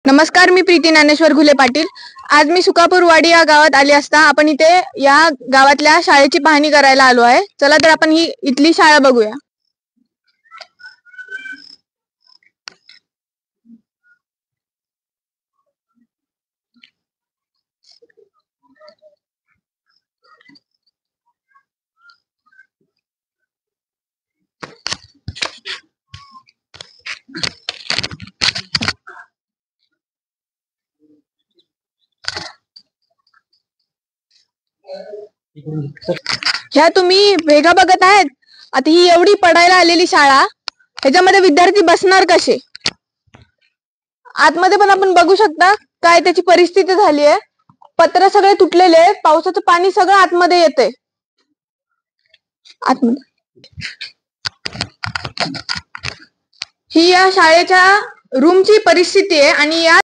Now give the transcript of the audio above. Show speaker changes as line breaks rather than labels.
नमस्कार, मी प्रीती ज्ञानेश्वर घुले पाटील। आज मी सुकापूरवाडी या गावात आली असता आपण इथे या गावातल्या शाळेची पाहणी करायला आलो आहे। चला तर आपण ही इथली शाळा बघूया। ह्या तुम्ही भेगा बघत आहेत। आता ही एवढी पडायला आलेली शाळा, ह्याच्यामध्ये विद्यार्थी बसणार कसे? आतमध्ये पण आपण बघू शकता काय त्याची परिस्थिती झाली आहे। पत्र सगळे तुटलेले आहेत, पावसाचं पाणी सगळं आतमध्ये येते। ही या शाळेच्या रूमची परिस्थिती आहे आणि या